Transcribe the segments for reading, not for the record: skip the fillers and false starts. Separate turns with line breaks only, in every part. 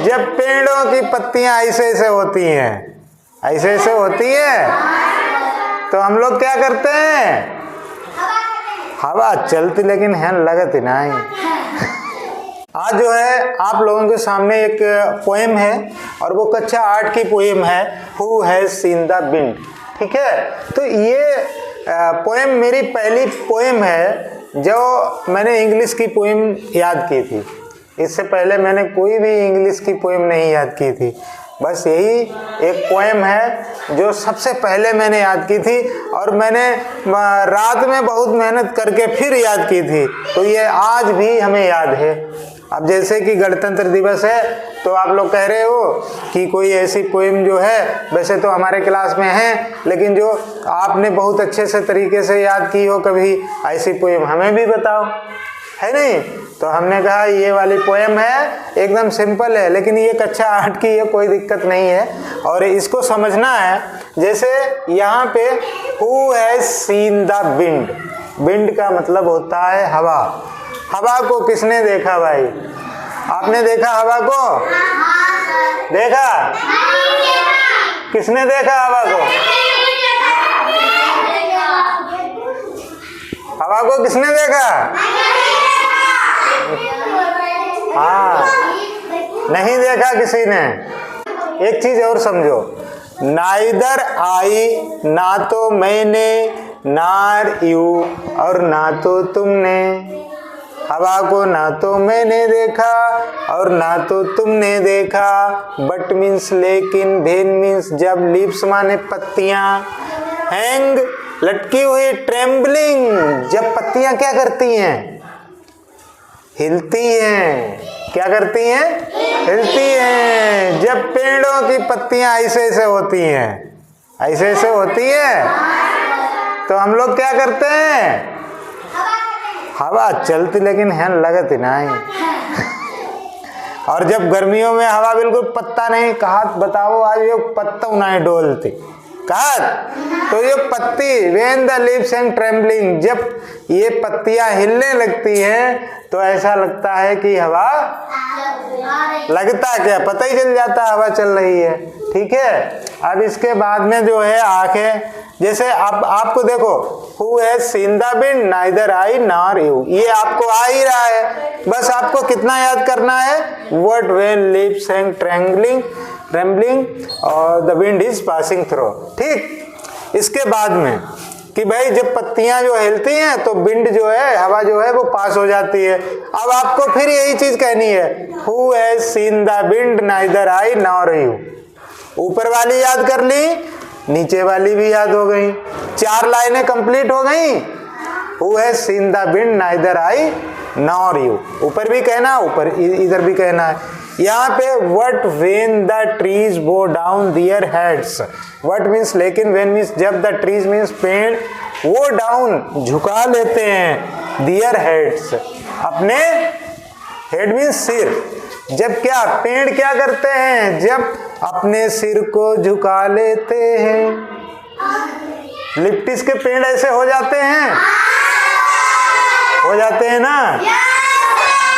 जब पेड़ों की पत्तियां ऐसे ऐसे होती हैं, ऐसे ऐसे होती है, तो हम लोग क्या करते हैं? हवा चलती लेकिन है लगती नहीं। आज जो है आप लोगों के सामने एक पोएम है और वो कक्षा 8 की पोएम है, who has seen the wind. ठीक है, तो ये पोएम मेरी पहली पोएम है जो मैंने इंग्लिश की पोएम याद की थी। इससे पहले मैंने कोई भी इंग्लिश की पोएम नहीं याद की थी। बस यही एक पोएम है जो सबसे पहले मैंने याद की थी और मैंने रात में बहुत मेहनत करके फिर याद की थी, तो ये आज भी हमें याद है। अब जैसे कि गणतंत्र दिवस है तो आप लोग कह रहे हो कि कोई ऐसी पोएम जो है, वैसे तो हमारे क्लास में है, लेकिन जो आपने बहुत अच्छे से तरीके से याद की हो कभी, ऐसी पोएम हमें भी बताओ, है नहीं? तो हमने कहा ये वाली पोएम है, एकदम सिंपल है, लेकिन ये कक्षा 8 की है, कोई दिक्कत नहीं है। और इसको समझना है, जैसे यहाँ पे who has seen the wind, wind का मतलब होता है हवा। हवा को किसने देखा भाई? आपने देखा हवा को? देखा? किसने देखा हवा को? हवा को किसने देखा? हाँ, नहीं देखा किसी ने। एक चीज और समझो, नाइदर आई, ना तो मैंने, नार यू, और ना तो तुमने। हवा को ना तो मैंने देखा और ना तो तुमने देखा, बट मीन्स लेकिन, भेन मीन्स जब, लीव्स माने पत्तियां, हैंग लटकी हुई, ट्रेम्बलिंग जब पत्तियां क्या करती हैं? हिलती हैं। क्या करती हैं? हिलती हैं। जब पेड़ों की पत्तियां ऐसे ऐसे होती हैं, ऐसे ऐसे होती है, तो हम लोग क्या करते हैं? हवा चलती लेकिन है लगती नहीं। और जब गर्मियों में हवा बिल्कुल पत्ता नहीं, कहा बताओ आज ये पत्ता नहीं डोलती, कहा तो ये पत्ती, when the leaves and trembling, जब ये पत्तियां हिलने लगती हैं तो ऐसा लगता है कि हवा, लगता क्या पता ही चल जाता है हवा चल रही है। ठीक है, अब इसके बाद में जो है आंखें, जैसे आपको देखो, who has seen the wind, neither I nor you, ये आपको आ ही रहा है। बस आपको कितना याद करना है? What when leaves hang trembling और the wind is passing through. ठीक, इसके बाद में कि भाई जब पत्तियां जो हिलती हैं तो विंड जो है, हवा जो है वो पास हो जाती है। अब आपको फिर यही चीज कहनी है, who has seen the wind, neither I nor you. ऊपर वाली याद कर ली, नीचे वाली भी याद हो गई, 4 लाइनें कंप्लीट हो गई। Who has seen the wind, neither I nor you, ऊपर भी कहना, ऊपर इधर भी कहना है। यहाँ पे what when the trees bow down their heads, what means लेकिन, व्हेन मीन्स जब, द ट्रीज मीन्स पेड़, वो डाउन झुका लेते हैं, दियर हेड्स अपने, हेड मीन्स सिर, जब क्या पेड़ क्या करते हैं? जब अपने सिर को झुका लेते हैं। लिप्टिस के पेड़ ऐसे हो जाते हैं, हो जाते हैं ना,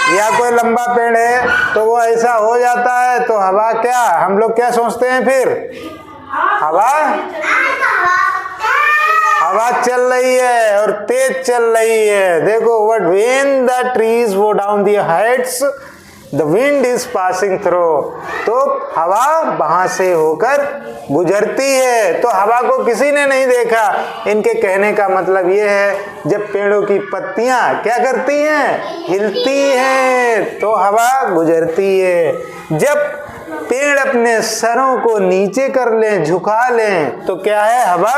या कोई लंबा पेड़ है तो वो ऐसा हो जाता है, तो हवा क्या, हम लोग क्या सोचते हैं फिर? हवा, हवा चल रही है और तेज चल रही है। देखो, what when the trees go down the Heights, the wind is passing through, तो हवा वहां से होकर गुजरती है। तो हवा को किसी ने नहीं देखा। इनके कहने का मतलब ये है, जब पेड़ों की पत्तियां क्या करती हैं? हिलती हैं, तो हवा गुजरती है। जब पेड़ अपने सरों को नीचे कर लें, झुका लें, तो क्या है? हवा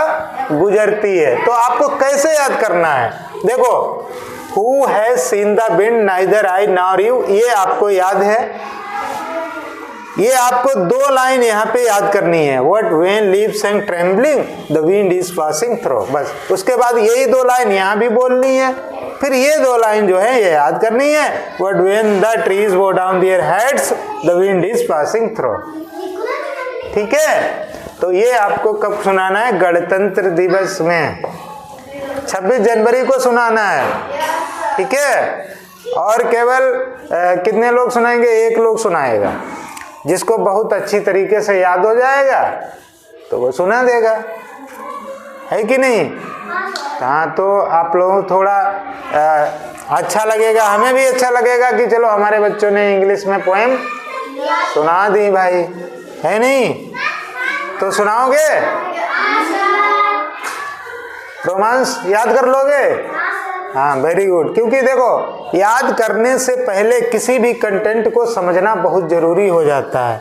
गुजरती है। तो आपको कैसे याद करना है? देखो, Who has seen the wind, neither I nor you, ये आपको याद है। ये आपको 2 लाइन यहाँ पे याद करनी है, What when leaves and trembling, the wind is passing through, बस। उसके बाद यही 2 लाइन यहाँ भी बोलनी है, फिर ये 2 लाइन जो है ये याद करनी है, What when the trees go down their heads, the wind is passing through। ठीक है, तो ये आपको कब सुनाना है? गणतंत्र दिवस में, 26 जनवरी को सुनाना है। ठीक है, और केवल कितने लोग सुनाएंगे? 1 लोग सुनाएगा। जिसको बहुत अच्छी तरीके से याद हो जाएगा तो वो सुना देगा, है कि नहीं? हाँ, तो आप लोगों को थोड़ा अच्छा लगेगा, हमें भी अच्छा लगेगा कि चलो हमारे बच्चों ने इंग्लिश में पोएम सुना दी भाई, है नहीं? तो सुनाओगे? रोमांस याद कर लोगे? हाँ, वेरी गुड। क्योंकि देखो, याद करने से पहले किसी भी कंटेंट को समझना बहुत जरूरी हो जाता है,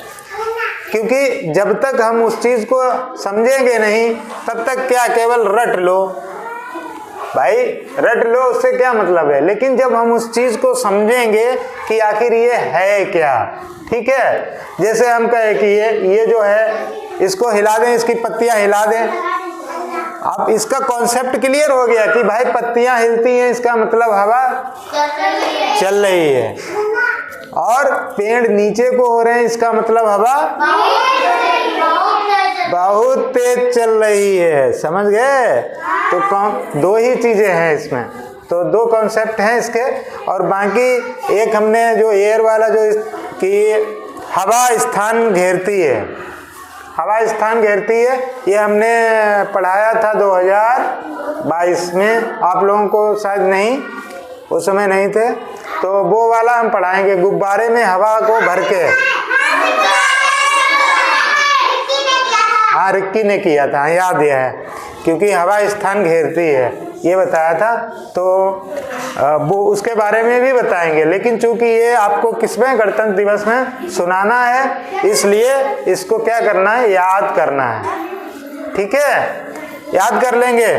क्योंकि जब तक हम उस चीज को समझेंगे नहीं तब तक क्या केवल रट लो भाई, रट लो, उससे क्या मतलब है। लेकिन जब हम उस चीज को समझेंगे कि आखिर ये है क्या, ठीक है, जैसे हम कहें कि ये जो है इसको हिला दें, इसकी पत्तियां हिला दें। अब इसका कॉन्सेप्ट क्लियर हो गया कि भाई पत्तियां हिलती हैं, इसका मतलब हवा चल रही है, और पेड़ नीचे को हो रहे हैं, इसका मतलब हवा बहुत तेज चल रही है। समझ गए? तो दो ही चीजें हैं इसमें, तो दो कॉन्सेप्ट हैं इसके। और बाकी एक हमने जो एयर वाला जो कि हवा स्थान घेरती है, हवा स्थान घेरती है, ये हमने पढ़ाया था 2022 में। आप लोगों को शायद नहीं, उस समय नहीं थे, तो वो वाला हम पढ़ाएंगे। गुब्बारे में हवा को भर के, हाँ रिक्की ने किया था, याद है, क्योंकि हवा स्थान घेरती है ये बताया था। तो वो उसके बारे में भी बताएंगे, लेकिन चूंकि ये आपको किसमें गणतंत्र दिवस में सुनाना है, इसलिए इसको क्या करना है, याद करना है। ठीक है, याद कर लेंगे।